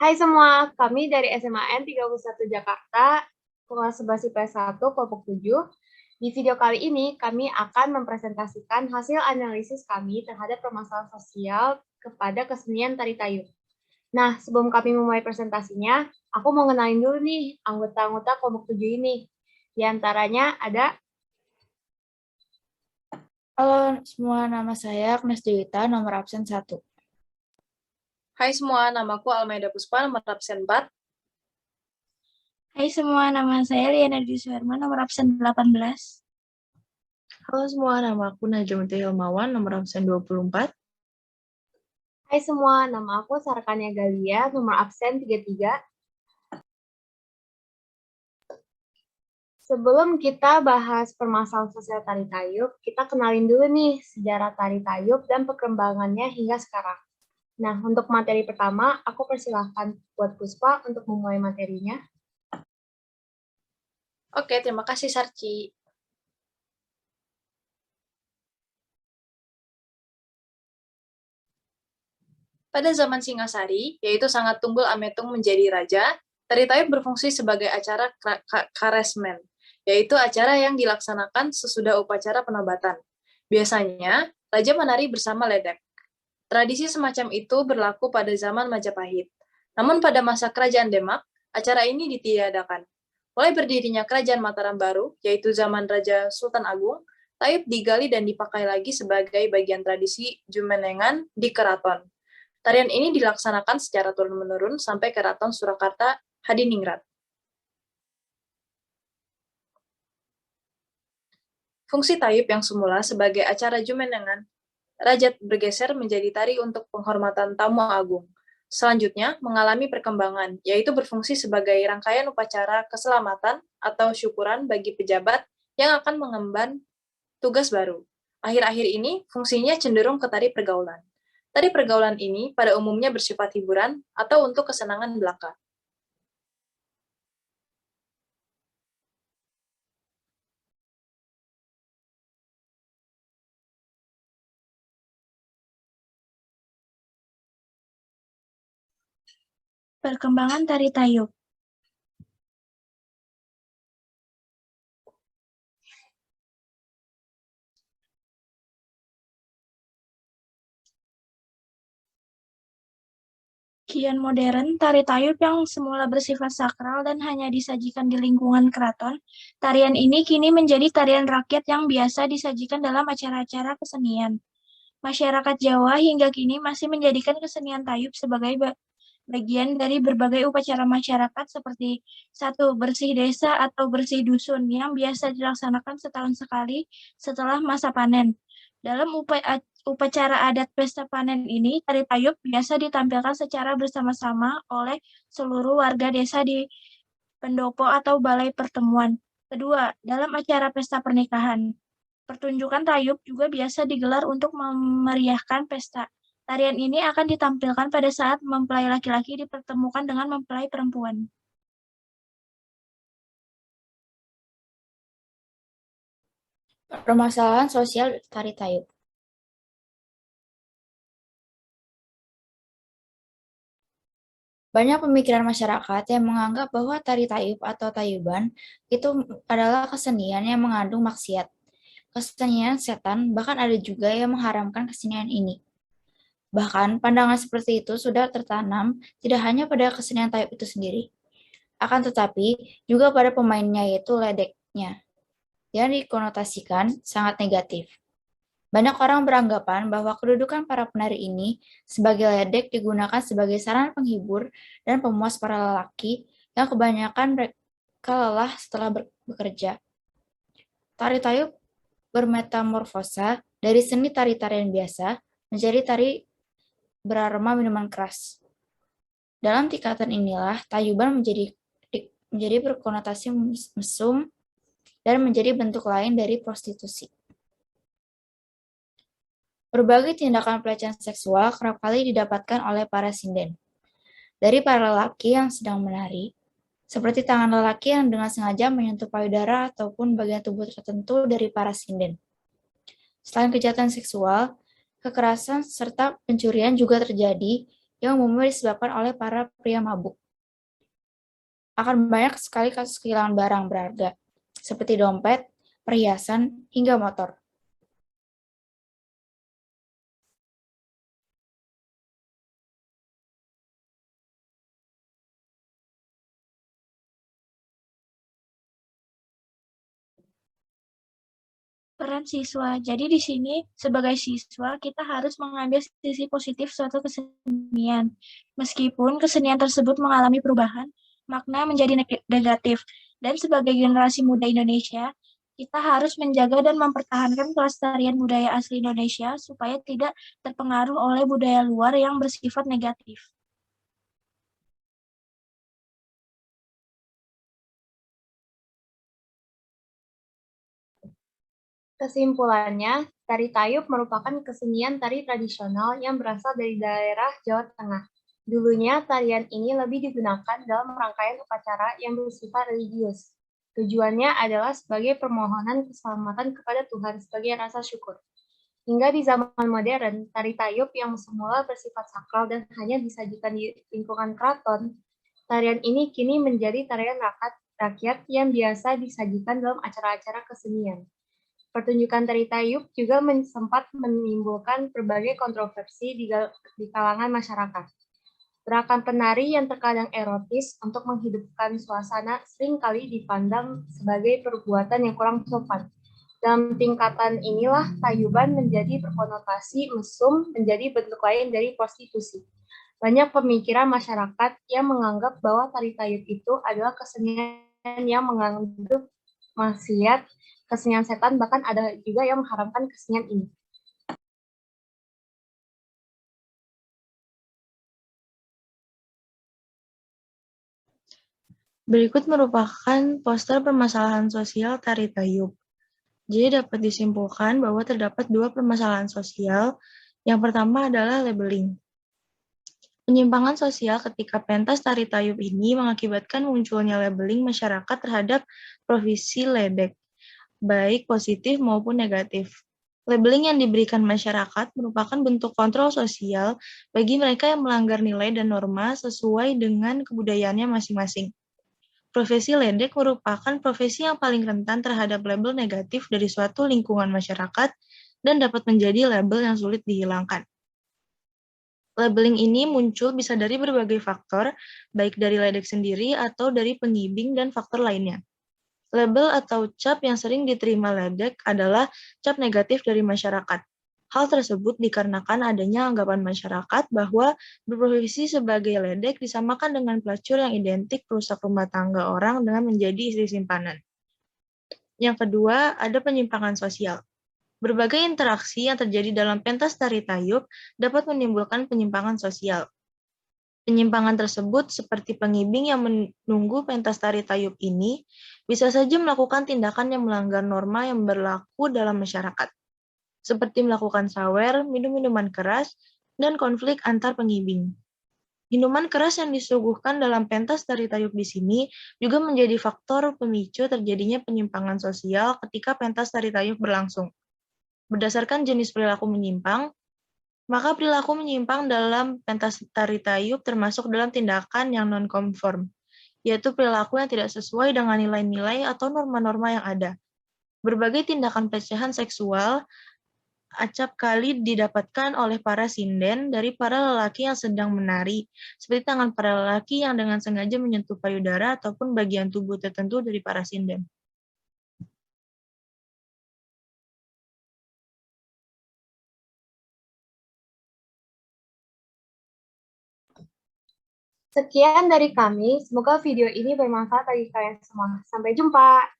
Hai semua, kami dari SMAN 31 Jakarta, kelas 11 IPS 1, kelompok 7. Di video kali ini, kami akan mempresentasikan hasil analisis kami terhadap permasalahan sosial kepada kesenian tari tayub. Nah, sebelum kami memulai presentasinya, aku mau kenalin dulu nih anggota-anggota kelompok 7 ini. Di antaranya ada Halo semua, nama saya Agnes Dewita, nomor absen 1. Hai semua, namaku Almeida Puspa, nomor absen 4. Hai semua, nama saya Liana Diswarma, nomor absen 18. Halo semua, nama aku Najwa Hilmawan, nomor absen 24. Hai semua, nama aku Sarkania Galia, nomor absen 33. Sebelum kita bahas permasalahan sosial tari tayub, kita kenalin dulu nih sejarah tari tayub dan perkembangannya hingga sekarang. Nah, untuk materi pertama, aku persilahkan buat Puspa untuk memulai materinya. Oke, terima kasih Sarci. Pada zaman Singasari, yaitu Sangat Tunggul Ametung menjadi raja, tari tayub berfungsi sebagai acara karesmen, yaitu acara yang dilaksanakan sesudah upacara penobatan. Biasanya, raja menari bersama ledek. Tradisi semacam itu berlaku pada zaman Majapahit. Namun pada masa Kerajaan Demak, acara ini ditiadakan. Mulai berdirinya Kerajaan Mataram baru, yaitu zaman Raja Sultan Agung, tayub digali dan dipakai lagi sebagai bagian tradisi Jumenengan di keraton. Tarian ini dilaksanakan secara turun-menurun sampai Keraton Surakarta Hadiningrat. Fungsi tayub yang semula sebagai acara Jumenengan, Raja bergeser menjadi tari untuk penghormatan tamu agung. Selanjutnya, mengalami perkembangan, yaitu berfungsi sebagai rangkaian upacara keselamatan atau syukuran bagi pejabat yang akan mengemban tugas baru. Akhir-akhir ini, fungsinya cenderung ke tari pergaulan. Tari pergaulan ini pada umumnya bersifat hiburan atau untuk kesenangan belaka. Perkembangan tari tayub. Kian modern, tari tayub yang semula bersifat sakral dan hanya disajikan di lingkungan keraton, tarian ini kini menjadi tarian rakyat yang biasa disajikan dalam acara-acara kesenian. Masyarakat Jawa hingga kini masih menjadikan kesenian tayub sebagai bagian dari berbagai upacara masyarakat seperti 1. Bersih desa atau bersih dusun yang biasa dilaksanakan setahun sekali setelah masa panen. Dalam upacara adat pesta panen ini, tari tayub biasa ditampilkan secara bersama-sama oleh seluruh warga desa di pendopo atau balai pertemuan. Kedua, dalam acara pesta pernikahan. Pertunjukan tayub juga biasa digelar untuk memeriahkan pesta. Tarian ini akan ditampilkan pada saat mempelai laki-laki dipertemukan dengan mempelai perempuan. Permasalahan sosial tari tayub. Banyak pemikiran masyarakat yang menganggap bahwa tari tayub atau tayuban itu adalah kesenian yang mengandung maksiat. Kesenian setan, bahkan ada juga yang mengharamkan kesenian ini. Bahkan pandangan seperti itu sudah tertanam tidak hanya pada kesenian tayub itu sendiri, akan tetapi juga pada pemainnya yaitu ledeknya, yang dikonotasikan sangat negatif. Banyak orang beranggapan bahwa kedudukan para penari ini sebagai ledek digunakan sebagai sarana penghibur dan pemuas para lelaki yang kebanyakan mereka lelah setelah bekerja. Tari tayub bermetamorfosa dari seni tari-tarian biasa menjadi tari beraroma minuman keras. Dalam tingkatan inilah tayuban menjadi berkonotasi mesum dan menjadi bentuk lain dari prostitusi. Berbagai tindakan pelecehan seksual kerap kali didapatkan oleh para sinden dari para lelaki yang sedang menari, seperti tangan lelaki yang dengan sengaja menyentuh payudara ataupun bagian tubuh tertentu dari para sinden. Selain kejahatan seksual, kekerasan serta pencurian juga terjadi yang umumnya disebabkan oleh para pria mabuk. Akan banyak sekali kasus kehilangan barang berharga, seperti dompet, perhiasan, hingga motor. Peran siswa. Jadi di sini sebagai siswa kita harus mengambil sisi positif suatu kesenian. Meskipun kesenian tersebut mengalami perubahan, makna menjadi negatif. Dan sebagai generasi muda Indonesia, kita harus menjaga dan mempertahankan kelestarian budaya asli Indonesia supaya tidak terpengaruh oleh budaya luar yang bersifat negatif. Kesimpulannya, tari tayub merupakan kesenian tari tradisional yang berasal dari daerah Jawa Tengah. Dulunya, tarian ini lebih digunakan dalam rangkaian upacara yang bersifat religius. Tujuannya adalah sebagai permohonan keselamatan kepada Tuhan sebagai rasa syukur. Hingga di zaman modern, tari tayub yang semula bersifat sakral dan hanya disajikan di lingkungan keraton, tarian ini kini menjadi tarian rakyat yang biasa disajikan dalam acara-acara kesenian. Pertunjukan tari tayub juga sempat menimbulkan berbagai kontroversi di kalangan masyarakat. Gerakan penari yang terkadang erotis untuk menghidupkan suasana seringkali dipandang sebagai perbuatan yang kurang sopan. Dalam tingkatan inilah tayuban menjadi berkonotasi mesum menjadi bentuk lain dari prostitusi. Banyak pemikiran masyarakat yang menganggap bahwa tari tayub itu adalah kesenian yang mengandung maksiat, kesenian setan, bahkan ada juga yang mengharamkan kesenian ini. Berikut merupakan poster permasalahan sosial tari tayub. Jadi dapat disimpulkan bahwa terdapat dua permasalahan sosial. Yang pertama adalah labeling. Penyimpangan sosial ketika pentas tari tayub ini mengakibatkan munculnya labeling masyarakat terhadap profesi ledek, baik positif maupun negatif. Labeling yang diberikan masyarakat merupakan bentuk kontrol sosial bagi mereka yang melanggar nilai dan norma sesuai dengan kebudayaannya masing-masing. Profesi ledek merupakan profesi yang paling rentan terhadap label negatif dari suatu lingkungan masyarakat dan dapat menjadi label yang sulit dihilangkan. Labeling ini muncul bisa dari berbagai faktor, baik dari ledek sendiri atau dari pengibing dan faktor lainnya. Label atau cap yang sering diterima ledek adalah cap negatif dari masyarakat. Hal tersebut dikarenakan adanya anggapan masyarakat bahwa berprofesi sebagai ledek disamakan dengan pelacur yang identik perusak rumah tangga orang dengan menjadi istri simpanan. Yang kedua, ada penyimpangan sosial. Berbagai interaksi yang terjadi dalam pentas tari tayub dapat menimbulkan penyimpangan sosial. Penyimpangan tersebut seperti pengibing yang menunggu pentas tari tayub ini bisa saja melakukan tindakan yang melanggar norma yang berlaku dalam masyarakat, seperti melakukan sawer, minum minuman keras, dan konflik antar pengibing. Minuman keras yang disuguhkan dalam pentas tari tayub di sini juga menjadi faktor pemicu terjadinya penyimpangan sosial ketika pentas tari tayub berlangsung. Berdasarkan jenis perilaku menyimpang, maka perilaku menyimpang dalam pentas tari tayub termasuk dalam tindakan yang non-konform, yaitu perilaku yang tidak sesuai dengan nilai-nilai atau norma-norma yang ada. Berbagai tindakan pelecehan seksual acap kali didapatkan oleh para sinden dari para lelaki yang sedang menari, seperti tangan para lelaki yang dengan sengaja menyentuh payudara ataupun bagian tubuh tertentu dari para sinden. Sekian dari kami, semoga video ini bermanfaat bagi kalian semua. Sampai jumpa!